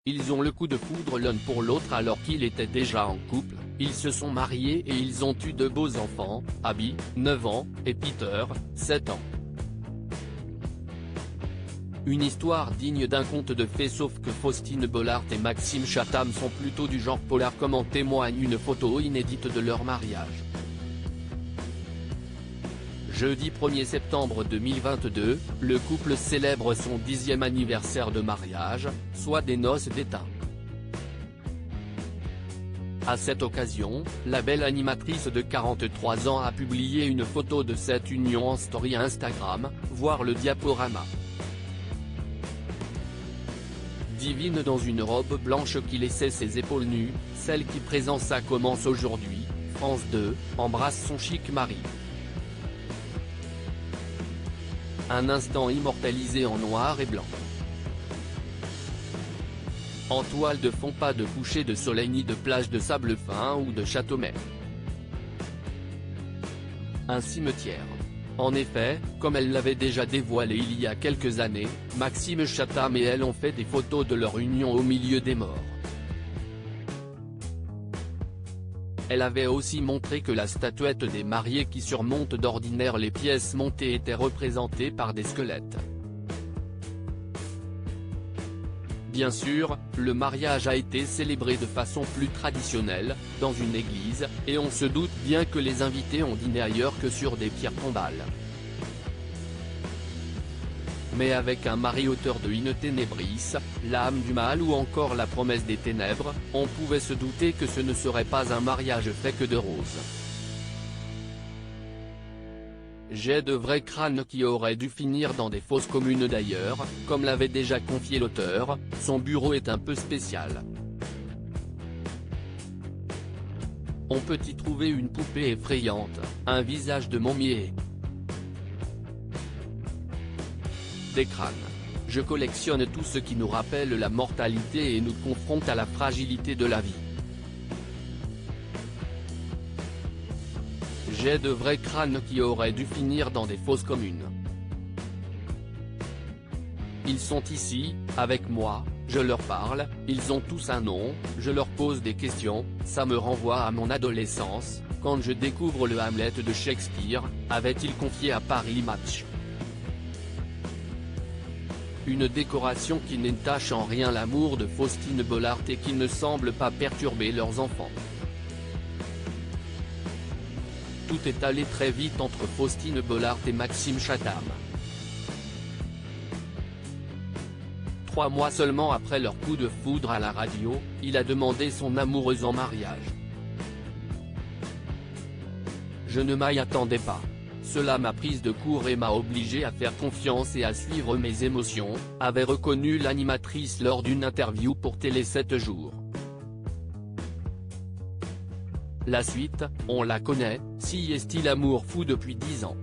Ils ont le coup de foudre l'un pour l'autre alors qu'ils étaient déjà en couple, ils se sont mariés et ils ont eu de beaux enfants, Abby, 9 ans, et Peter, 7 ans. Une histoire digne d'un conte de fées sauf que Faustine Bollaert et Maxime Chatham sont plutôt du genre polar comme en témoigne une photo inédite de leur mariage. Jeudi 1er septembre 2022, le couple célèbre son 10e anniversaire de mariage, soit des noces d'État. À cette occasion, la belle animatrice de 43 ans a publié une photo de cette union en story Instagram, voir le diaporama. Divine dans une robe blanche qui laissait ses épaules nues, celle qui présente ça commence aujourd'hui, France 2, embrasse son chic mari. Un instant immortalisé en noir et blanc. En toile de fond, pas de coucher de soleil ni de plage de sable fin ou de Châteaumet. Un cimetière. En effet, comme elle l'avait déjà dévoilé il y a quelques années, Maxime Chatham et elle ont fait des photos de leur union au milieu des morts. Elle avait aussi montré que la statuette des mariés qui surmonte d'ordinaire les pièces montées était représentée par des squelettes. Bien sûr, le mariage a été célébré de façon plus traditionnelle, dans une église, et on se doute bien que les invités ont dîné ailleurs que sur des pierres tombales. Mais avec un mari auteur de In Tenebris, l'âme du mal ou encore la promesse des ténèbres, on pouvait se douter que ce ne serait pas un mariage fait que de roses. J'ai de vrais crânes qui auraient dû finir dans des fosses communes d'ailleurs, comme l'avait déjà confié l'auteur, son bureau est un peu spécial. On peut y trouver une poupée effrayante, un visage de mommier. Des crânes. Je collectionne tout ce qui nous rappelle la mortalité et nous confronte à la fragilité de la vie. J'ai de vrais crânes qui auraient dû finir dans des fosses communes. Ils sont ici, avec moi, je leur parle, ils ont tous un nom, je leur pose des questions, ça me renvoie à mon adolescence, quand je découvre le Hamlet de Shakespeare, avait-il confié à Paris Match. Une décoration qui n'entache en rien l'amour de Faustine Bollaert et qui ne semble pas perturber leurs enfants. Tout est allé très vite entre Faustine Bollaert et Maxime Chatham. 3 mois seulement après leur coup de foudre à la radio, il a demandé son amoureuse en mariage. Je ne m'y attendais pas. Cela m'a prise de court et m'a obligé à faire confiance et à suivre mes émotions, avait reconnu l'animatrice lors d'une interview pour Télé 7 jours. La suite, on la connaît, si est-il amour fou depuis 10 ans.